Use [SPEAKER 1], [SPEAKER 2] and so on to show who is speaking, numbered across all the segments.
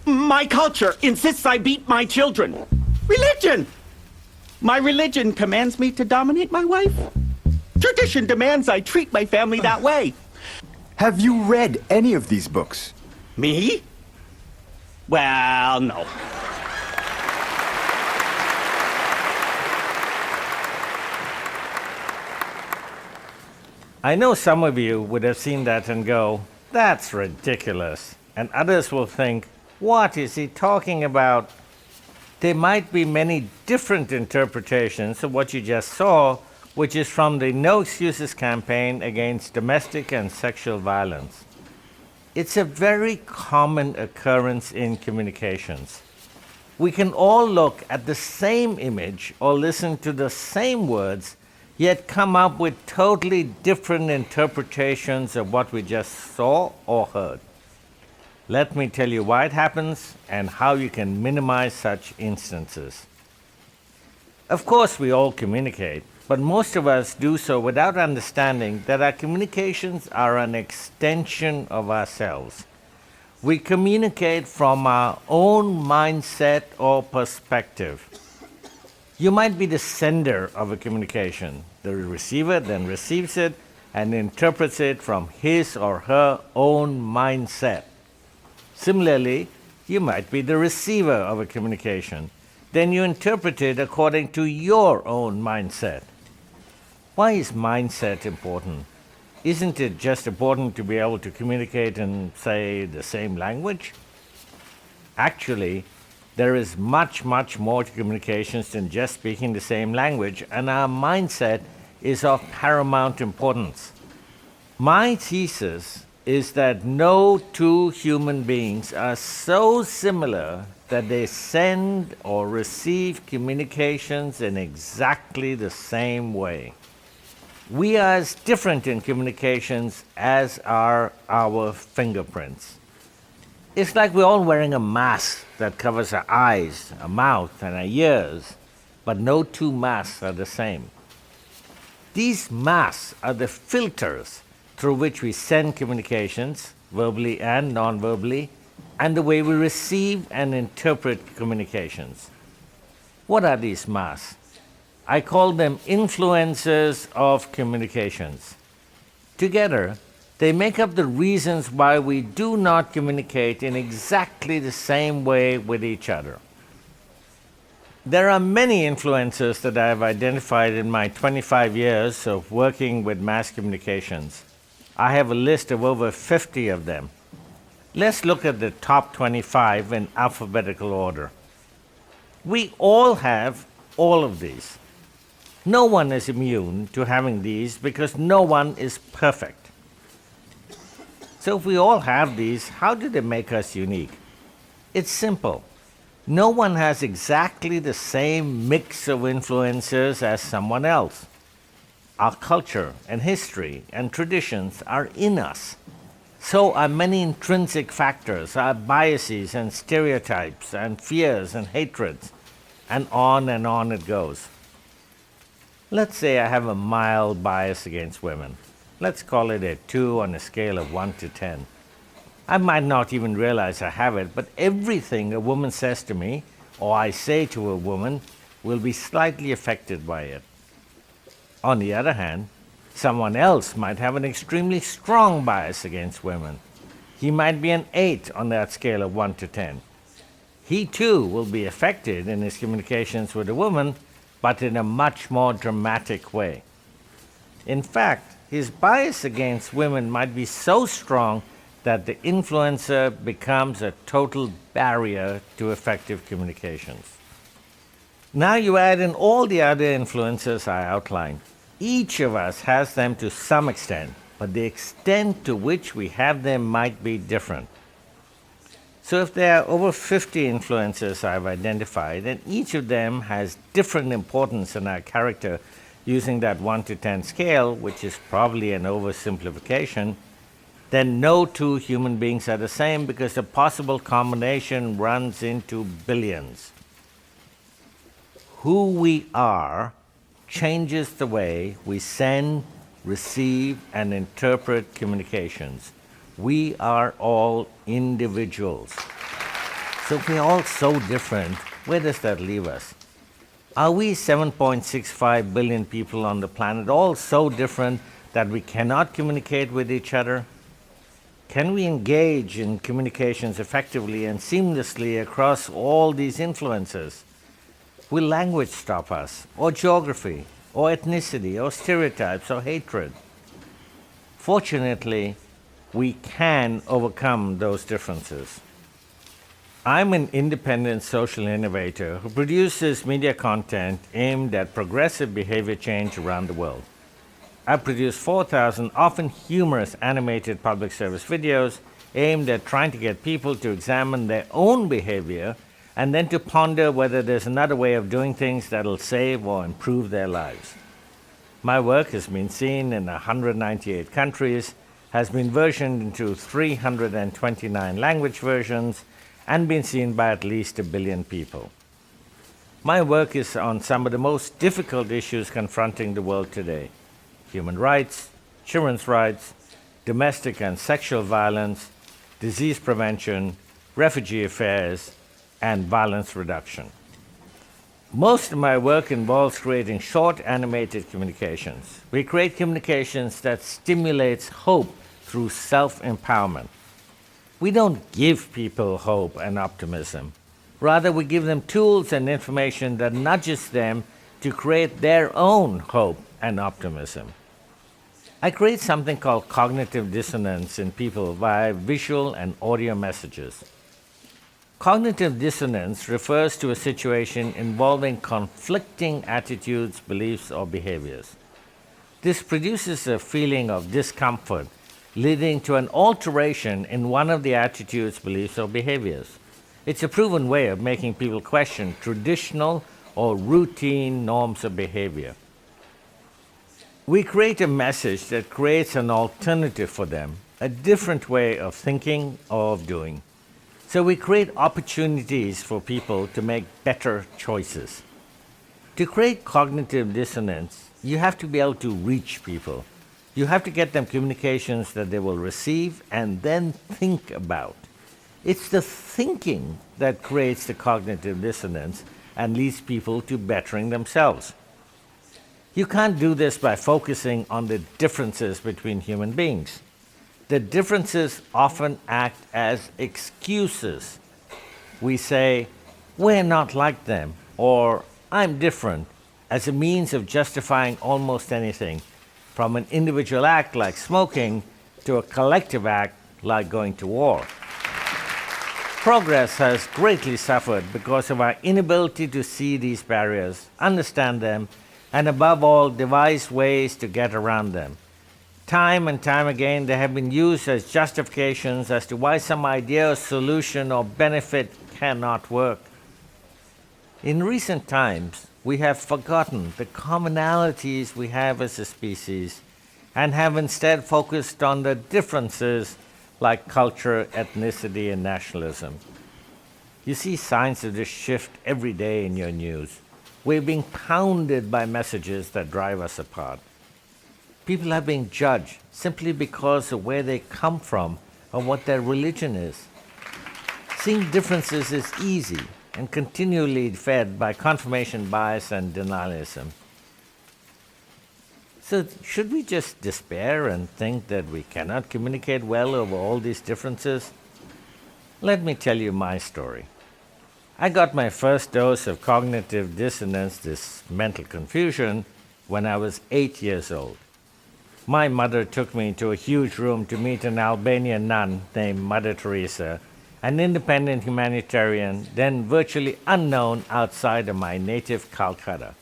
[SPEAKER 1] My culture insists I beat my children. Religion! My religion commands me to dominate my wife. Tradition demands I treat my family that way.
[SPEAKER 2] Have you read any of these books?
[SPEAKER 1] Me? Well, no.
[SPEAKER 3] I know some of you would have seen that and go, that's ridiculous. And others will think, what is he talking about? There might be many different interpretations of what you just saw, which is from the No Excuses campaign against domestic and sexual violence. It's a very common occurrence in communications. We can all look at the same image or listen to the same words, yet come up with totally different interpretations of what we just saw or heard. Let me tell you why it happens and how you can minimize such instances. Of course, we all communicate, but most of us do so without understanding that our communications are an extension of ourselves. We communicate from our own mindset or perspective. You might be the sender of a communication. The receiver then receives it and interprets it from his or her own mindset. Similarly, you might be the receiver of a communication. Then you interpret it according to your own mindset. Why is mindset important? Isn't it just important to be able to communicate in, say, the same language? Actually, there is much, much more to communications than just speaking the same language, and our mindset is of paramount importance. My thesis is that no two human beings are so similar that they send or receive communications in exactly the same way. We are as different in communications as are our fingerprints. It's like we're all wearing a mask that covers our eyes, our mouth, and our ears, but no two masks are the same. These masks are the filters through which we send communications, verbally and non-verbally, and the way we receive and interpret communications. What are these masks? I call them influencers of communications. Together, they make up the reasons why we do not communicate in exactly the same way with each other. There are many influencers that I have identified in my 25 years of working with mass communications. I have a list of over 50 of them. Let's look at the top 25 in alphabetical order. We all have all of these. No one is immune to having these because no one is perfect. So if we all have these, how do they make us unique? It's simple. No one has exactly the same mix of influences as someone else. Our culture and history and traditions are in us. So are many intrinsic factors, our biases and stereotypes and fears and hatreds, and on it goes. Let's say I have a mild bias against women. Let's call it a 2 on a scale of 1 to 10. I might not even realize I have it, but everything a woman says to me, or I say to a woman, will be slightly affected by it. On the other hand, someone else might have an extremely strong bias against women. He might be an 8 on that scale of 1 to 10. He too will be affected in his communications with a woman, but in a much more dramatic way. In fact, his bias against women might be so strong that the influencer becomes a total barrier to effective communications. Now you add in all the other influences I outlined. Each of us has them to some extent, but the extent to which we have them might be different. So if there are over 50 influences I've identified, and each of them has different importance in our character using that 1 to 10 scale, which is probably an oversimplification, then no two human beings are the same because the possible combination runs into billions. Who we are changes the way we send, receive, and interpret communications. We are all individuals. So if we're all so different, where does that leave us? Are we 7.65 billion people on the planet all so different that we cannot communicate with each other? Can we engage in communications effectively and seamlessly across all these influences? Will language stop us, or geography, or ethnicity, or stereotypes, or hatred? Fortunately, we can overcome those differences. I'm an independent social innovator who produces media content aimed at progressive behavior change around the world. I produce 4,000 often humorous animated public service videos aimed at trying to get people to examine their own behavior and then to ponder whether there's another way of doing things that'll save or improve their lives. My work has been seen in 198 countries, has been versioned into 329 language versions, and been seen by at least 1 billion people. My work is on some of the most difficult issues confronting the world today: human rights, children's rights, domestic and sexual violence, disease prevention, refugee affairs, and violence reduction. Most of my work involves creating short animated communications. We create communications that stimulates hope through self-empowerment. We don't give people hope and optimism. Rather, we give them tools and information that nudges them to create their own hope and optimism. I create something called cognitive dissonance in people via visual and audio messages. Cognitive dissonance refers to a situation involving conflicting attitudes, beliefs, or behaviors. This produces a feeling of discomfort, leading to an alteration in one of the attitudes, beliefs, or behaviors. It's a proven way of making people question traditional or routine norms of behavior. We create a message that creates an alternative for them, a different way of thinking or of doing. So we create opportunities for people to make better choices. To create cognitive dissonance, you have to be able to reach people. You have to get them communications that they will receive and then think about. It's the thinking that creates the cognitive dissonance and leads people to bettering themselves. You can't do this by focusing on the differences between human beings. The differences often act as excuses. We say, "We're not like them," or "I'm different," as a means of justifying almost anything, from an individual act like smoking to a collective act like going to war. Progress has greatly suffered because of our inability to see these barriers, understand them, and above all, devise ways to get around them. Time and time again, they have been used as justifications as to why some idea or solution or benefit cannot work. In recent times, we have forgotten the commonalities we have as a species and have instead focused on the differences like culture, ethnicity, and nationalism. You see signs of this shift every day in your news. We're being pounded by messages that drive us apart. People are being judged simply because of where they come from or what their religion is. Seeing differences is easy and continually fed by confirmation bias and denialism. So should we just despair and think that we cannot communicate well over all these differences? Let me tell you my story. I got my first dose of cognitive dissonance, this mental confusion, when I was 8 years old. My mother took me to a huge room to meet an Albanian nun named Mother Teresa, an independent humanitarian, then virtually unknown outside of my native Calcutta.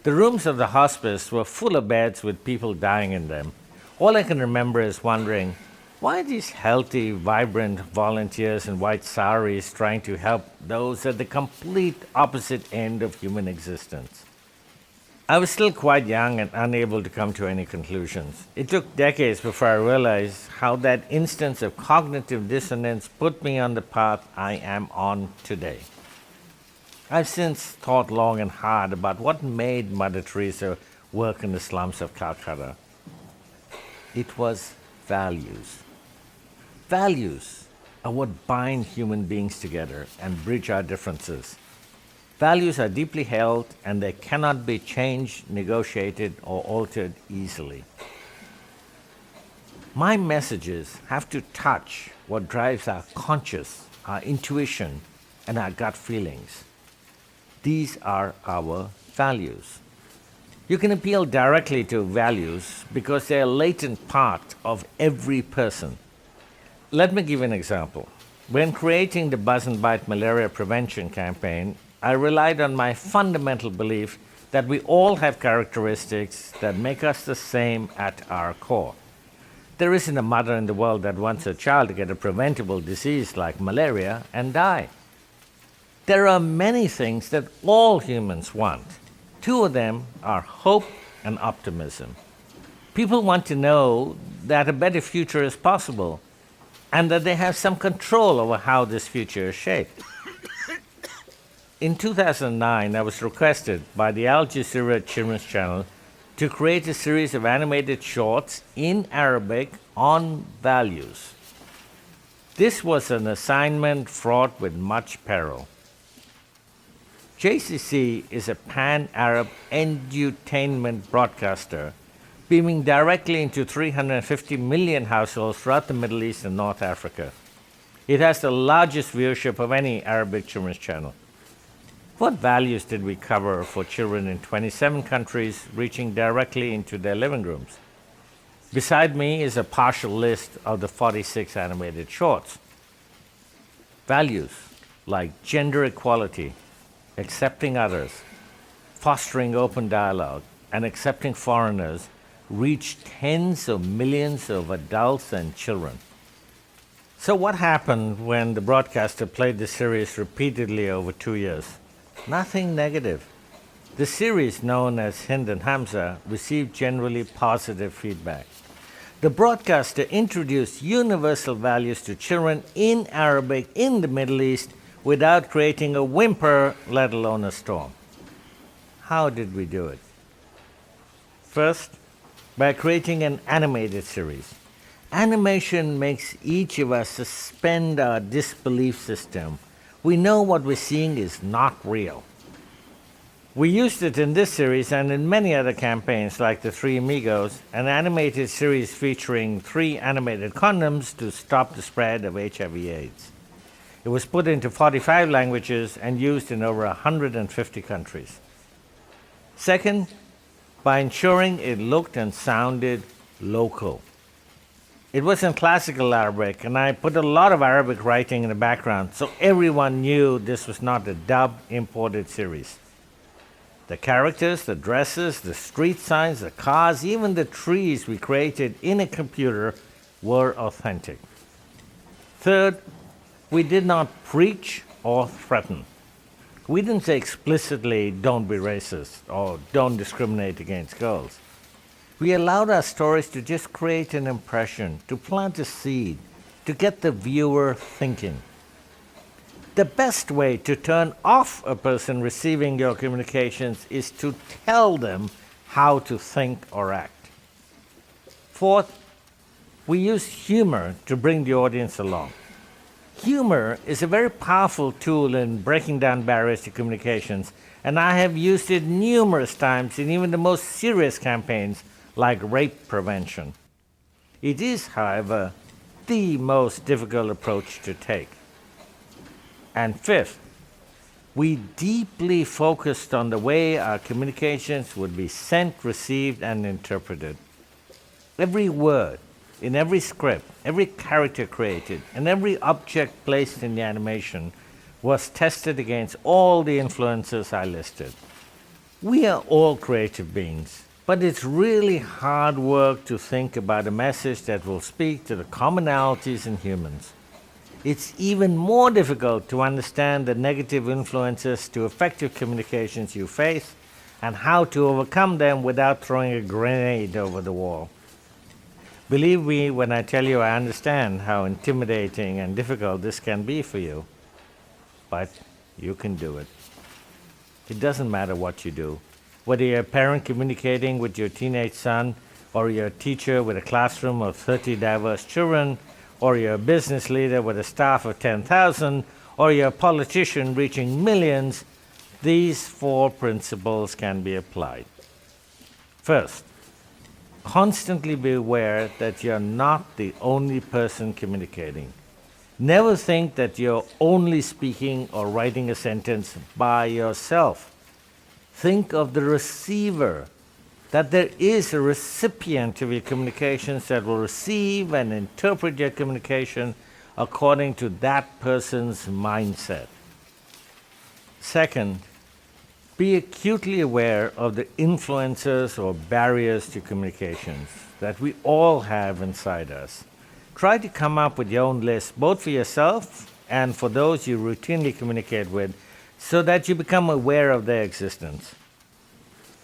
[SPEAKER 3] The rooms of the hospice were full of beds with people dying in them. All I can remember is wondering, why are these healthy, vibrant volunteers in white saris trying to help those at the complete opposite end of human existence? I was still quite young and unable to come to any conclusions. It took decades before I realized how that instance of cognitive dissonance put me on the path I am on today. I've since thought long and hard about what made Mother Teresa work in the slums of Calcutta. It was values. Values. are what bind human beings together and bridge our differences. Values are deeply held and they cannot be changed, negotiated, or altered easily. My messages have to touch what drives our conscious, our intuition, and our gut feelings. These are our values. You can appeal directly to values because they are a latent part of every person. Let me give you an example. When creating the Buzz and Bite malaria prevention campaign, I relied on my fundamental belief that we all have characteristics that make us the same at our core. There isn't a mother in the world that wants her child to get a preventable disease like malaria and die. There are many things that all humans want. Two of them are hope and optimism. People want to know that a better future is possible and that they have some control over how this future is shaped. In 2009, I was requested by the Al Jazeera Children's Channel to create a series of animated shorts in Arabic on values. This was an assignment fraught with much peril. JCC is a pan-Arab edutainment broadcaster beaming directly into 350 million households throughout the Middle East and North Africa. It has the largest viewership of any Arabic children's channel. What values did we cover for children in 27 countries, reaching directly into their living rooms? Beside me is a partial list of the 46 animated shorts. Values like gender equality, accepting others, fostering open dialogue, and accepting foreigners reach tens of millions of adults and children. So what happened when the broadcaster played the series repeatedly over 2 years? Nothing negative. The series, known as Hind and Hamza, received generally positive feedback. The broadcaster introduced universal values to children in Arabic in the Middle East without creating a whimper, let alone a storm. How did we do it? First, by creating an animated series. Animation makes each of us suspend our disbelief system. We know what we're seeing is not real. We used it in this series and in many other campaigns like the Three Amigos, an animated series featuring 3 animated condoms to stop the spread of HIV/AIDS. It was put into 45 languages and used in over 150 countries. Second, by ensuring it looked and sounded local. It was in classical Arabic, and I put a lot of Arabic writing in the background so everyone knew this was not a dub imported series. The characters, the dresses, the street signs, the cars, even the trees we created in a computer were authentic. Third, we did not preach or threaten. We didn't say explicitly, don't be racist or don't discriminate against girls. We allowed our stories to just create an impression, to plant a seed, to get the viewer thinking. The best way to turn off a person receiving your communications is to tell them how to think or act. Fourth, we use humor to bring the audience along. Humor is a very powerful tool in breaking down barriers to communications, and I have used it numerous times in even the most serious campaigns like rape prevention. It is, however, the most difficult approach to take. And fifth, we deeply focused on the way our communications would be sent, received, and interpreted. Every word, in every script, every character created, and every object placed in the animation was tested against all the influences I listed. We are all creative beings, but it's really hard work to think about a message that will speak to the commonalities in humans. It's even more difficult to understand the negative influences to effective communications you face and how to overcome them without throwing a grenade over the wall. Believe me when I tell you I understand how intimidating and difficult this can be for you, but you can do it. It doesn't matter what you do. Whether you're a parent communicating with your teenage son, or you're a teacher with a classroom of 30 diverse children, or you're a business leader with a staff of 10,000, or you're a politician reaching millions, these 4 principles can be applied. First, constantly be aware that you're not the only person communicating. Never think that you're only speaking or writing a sentence by yourself. Think of the receiver, that there is a recipient of your communications that will receive and interpret your communication according to that person's mindset. Second, be acutely aware of the influences or barriers to communications that we all have inside us. Try to come up with your own list, both for yourself and for those you routinely communicate with, so that you become aware of their existence.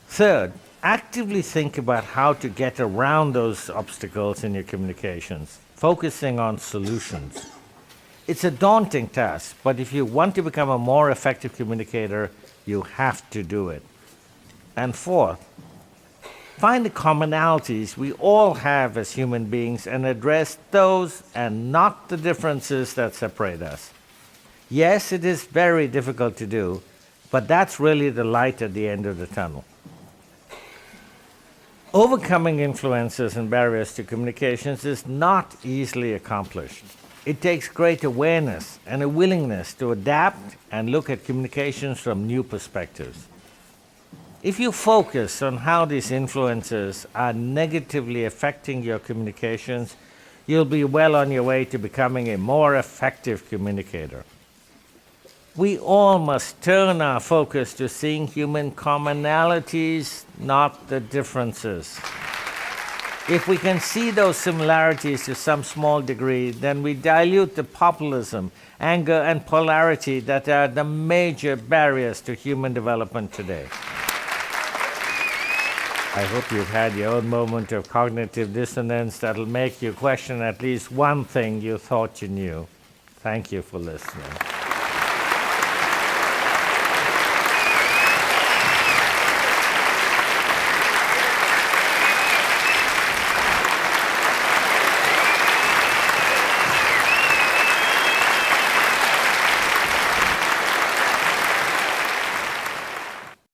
[SPEAKER 3] Third, actively think about how to get around those obstacles in your communications, focusing on solutions. It's a daunting task, but if you want to become a more effective communicator, you have to do it. And fourth, find the commonalities we all have as human beings and address those and not the differences that separate us. Yes, it is very difficult to do, but that's really the light at the end of the tunnel. Overcoming influences and barriers to communications is not easily accomplished. It takes great awareness and a willingness to adapt and look at communications from new perspectives. If you focus on how these influences are negatively affecting your communications, you'll be well on your way to becoming a more effective communicator. We all must turn our focus to seeing human commonalities, not the differences. If we can see those similarities to some small degree, then we dilute the populism, anger, and polarity that are the major barriers to human development today. I hope you've had your own moment of cognitive dissonance that'll make you question at least one thing you thought you knew. Thank you for listening.